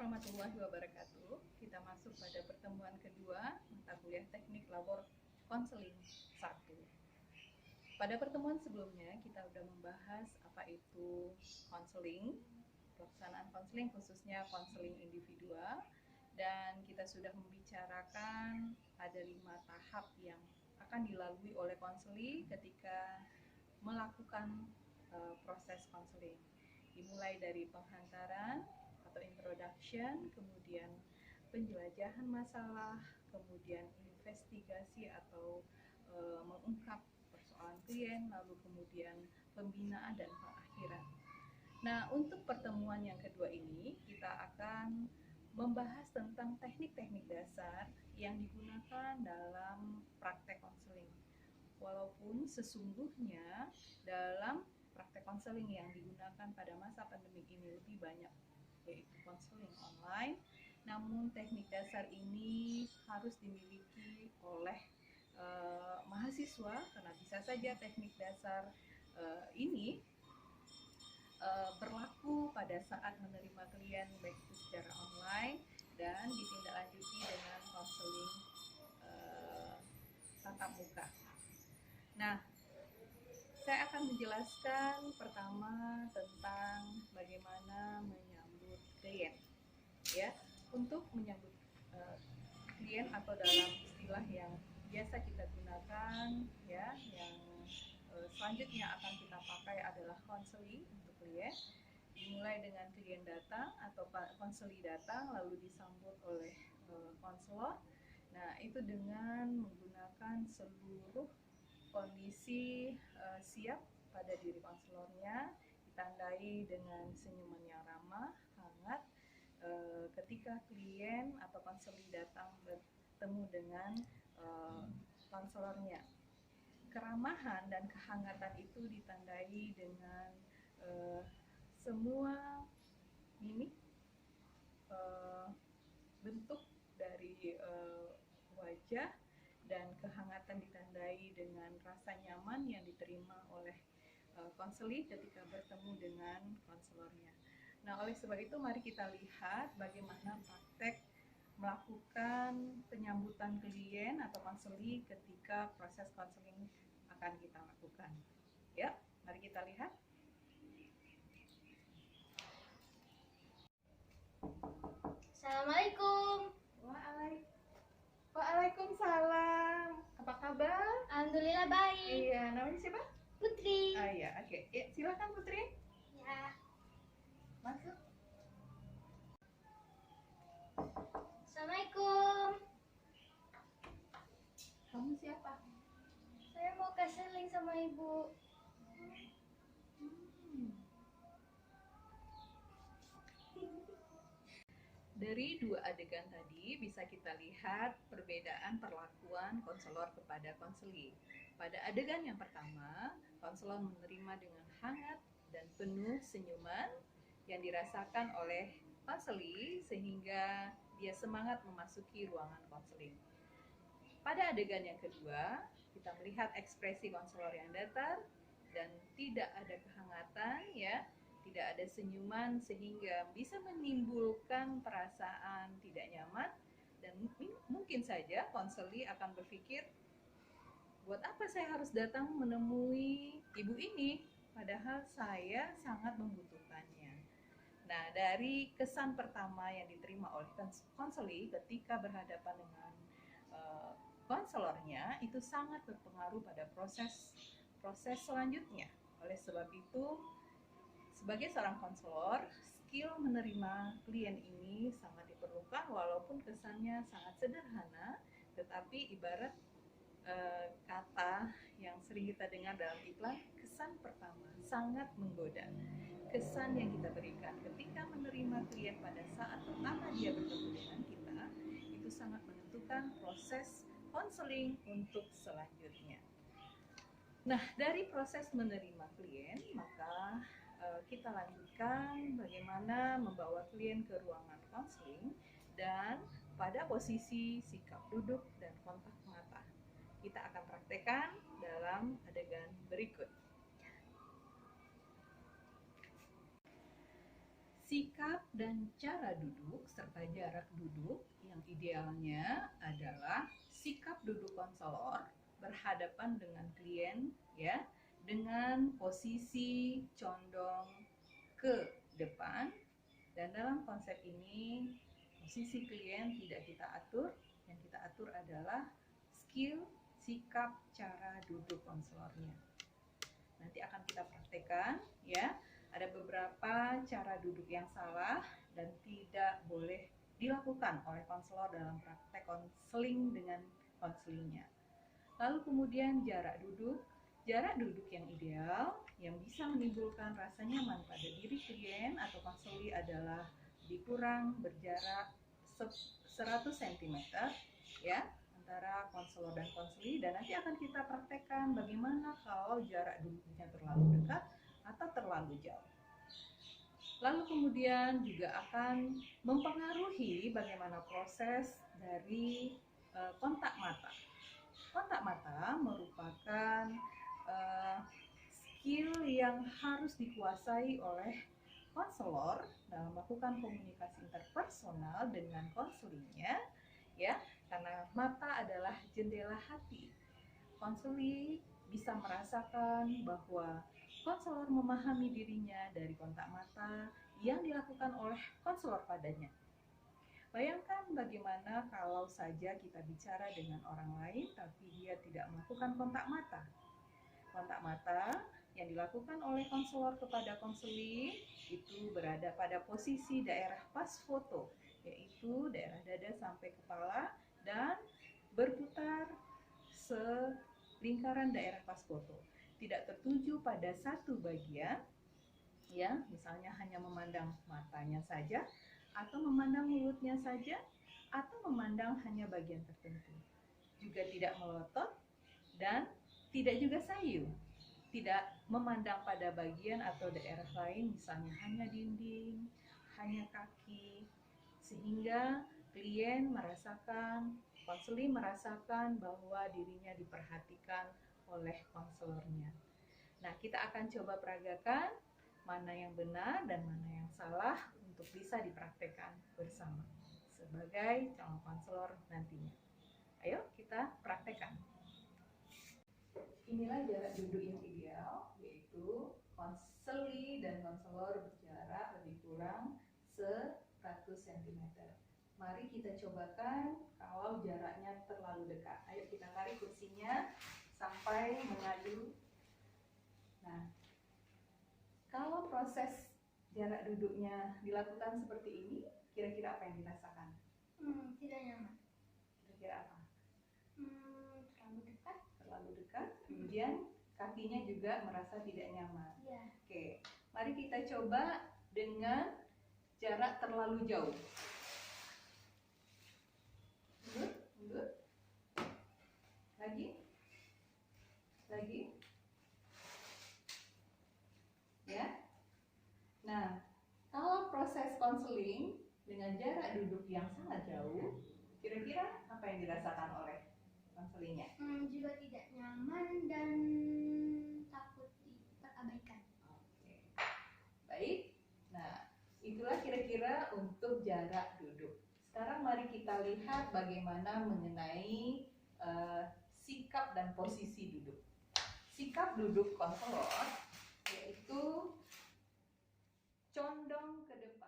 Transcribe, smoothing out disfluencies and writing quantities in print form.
warahmatullahi wabarakatuh. Kita masuk pada pertemuan kedua mata kuliah teknik labor konseling 1. Pada pertemuan sebelumnya kita sudah membahas apa itu konseling, pelaksanaan konseling khususnya konseling individual, dan kita sudah membicarakan ada 5 tahap yang akan dilalui oleh konseling ketika melakukan proses konseling. Dimulai dari penghantaran atau introduction, kemudian penjelajahan masalah, kemudian investigasi atau mengungkap persoalan klien, lalu kemudian pembinaan dan pengakhiran. Nah, untuk pertemuan yang kedua ini kita akan membahas tentang teknik-teknik dasar yang digunakan dalam praktek konseling. Walaupun sesungguhnya dalam praktek konseling yang digunakan pada masa pandemi ini lebih banyak, yaitu konseling online, namun teknik dasar ini harus dimiliki oleh mahasiswa, karena bisa saja teknik dasar ini berlaku pada saat menerima klien baik itu secara online dan ditindaklanjuti dengan konseling tatap muka. Nah, saya akan menjelaskan pertama tentang bagaimana menyambut klien. Ya, untuk menyambut klien atau dalam istilah yang biasa kita gunakan, ya, yang selanjutnya akan kita pakai adalah konseling untuk klien. Dimulai dengan klien datang atau konseli datang lalu disambut oleh konselor. Nah, itu dengan menggunakan seluruh kondisi siap pada diri konselornya, ditandai dengan senyuman yang ramah, hangat ketika klien atau konseli datang bertemu dengan konselornya. Keramahan dan kehangatan itu ditandai dengan semua mimik, bentuk dari wajah, dan kehangatan ditandai dengan rasa nyaman yang diterima oleh konseli ketika bertemu dengan konselornya. Nah, oleh sebab itu mari kita lihat bagaimana praktek melakukan penyambutan klien atau konseli ketika proses konseling akan kita lakukan. Ya, mari kita lihat. Assalamualaikum. Waalaikumsalam. Apa kabar? Alhamdulillah baik. Iya, namanya siapa? Putri. Iya, oke. Ya, silakan Putri. Ya. Masuk. Assalamualaikum. Kamu siapa? Saya mau konseling sama ibu. Dari dua adegan tadi bisa kita lihat perbedaan perlakuan konselor kepada konseli. Pada adegan yang pertama, konselor menerima dengan hangat dan penuh senyuman yang dirasakan oleh konseli sehingga dia semangat memasuki ruangan konseling. Pada adegan yang kedua, kita melihat ekspresi konselor yang datar dan tidak ada kehangatan, ya, tidak ada senyuman sehingga bisa menimbulkan perasaan tidak nyaman, dan mungkin saja konseli akan berpikir, buat apa saya harus datang menemui ibu ini padahal saya sangat membutuhkannya. Nah, dari kesan pertama yang diterima oleh konseli ketika berhadapan dengan konselornya itu sangat berpengaruh pada proses selanjutnya. Oleh sebab itu, sebagai seorang konselor, skill menerima klien ini sangat diperlukan walaupun kesannya sangat sederhana, tetapi ibarat kata yang sering kita dengar dalam iklan, kesan pertama sangat menggoda. Kesan yang kita berikan ketika menerima klien pada saat pertama dia bertemu dengan kita, itu sangat menentukan proses konseling untuk selanjutnya. Nah, dari proses menerima klien, maka kita lanjutkan bagaimana membawa klien ke ruangan konseling dan pada posisi sikap duduk dan kontak mata. Kita akan praktekkan dalam adegan berikut. Sikap dan cara duduk serta jarak duduk yang idealnya adalah sikap duduk konselor berhadapan dengan klien ya, dengan posisi condong ke depan, dan dalam konsep ini posisi klien tidak kita atur, yang kita atur adalah skill, sikap, cara duduk konselornya. Nanti akan kita praktekkan ya. Ada beberapa cara duduk yang salah dan tidak boleh dilakukan oleh konselor dalam praktek konseling dengan konselingnya. Lalu kemudian jarak duduk yang ideal yang bisa menimbulkan rasa nyaman pada diri klien atau konseli adalah dikurang berjarak 100 cm ya, antara konselor dan konseli, dan nanti akan kita praktekkan bagaimana kalau jarak duduknya terlalu dekat atau terlalu jauh. Lalu kemudian juga akan mempengaruhi bagaimana proses dari kontak mata. Kontak mata merupakan skill yang harus dikuasai oleh konselor dalam melakukan komunikasi interpersonal dengan konselingnya ya, karena mata adalah jendela hati. Konseli bisa merasakan bahwa konselor memahami dirinya dari kontak mata yang dilakukan oleh konselor padanya. Bayangkan bagaimana kalau saja kita bicara dengan orang lain tapi dia tidak melakukan kontak mata. Kontak mata yang dilakukan oleh konselor kepada konseli itu berada pada posisi daerah pas foto, yaitu daerah dada sampai kepala dan berputar selingkaran daerah pas foto. Tidak tertuju pada satu bagian ya, misalnya hanya memandang matanya saja atau memandang mulutnya saja atau memandang hanya bagian tertentu. Juga tidak melotot dan tidak juga sayu. Tidak memandang pada bagian atau daerah lain, misalnya hanya dinding, hanya kaki, sehingga klien merasakan, konseli merasakan bahwa dirinya diperhatikan oleh konselornya. Nah, kita akan coba peragakan mana yang benar dan mana yang salah untuk bisa dipraktekkan bersama sebagai calon konselor nantinya. Ayo kita praktekkan. Inilah jarak duduk yang ideal, yaitu konseli dan konselor berjarak lebih kurang 100 cm. Mari kita cobakan kalau jaraknya terlalu dekat. Ayo kita tarik kursinya sampai mengadu. Nah, kalau proses jarak duduknya dilakukan seperti ini, kira-kira apa yang dirasakan? Tidak nyaman. Kira-kira apa? Terlalu dekat. Terlalu dekat, kemudian kakinya juga merasa tidak nyaman. Iya. Oke, mari kita coba dengan jarak terlalu jauh. Mundur. Lagi. Ya. Nah, kalau proses konseling dengan jarak duduk yang sangat jauh, kira-kira apa yang dirasakan oleh konselingnya? Juga tidak nyaman dan takut diperabaikan. Oke. Baik. Nah, itulah kira-kira untuk jarak duduk. Sekarang mari kita lihat bagaimana mengenai sikap dan posisi duduk. Sikap duduk konselor yaitu condong ke depan.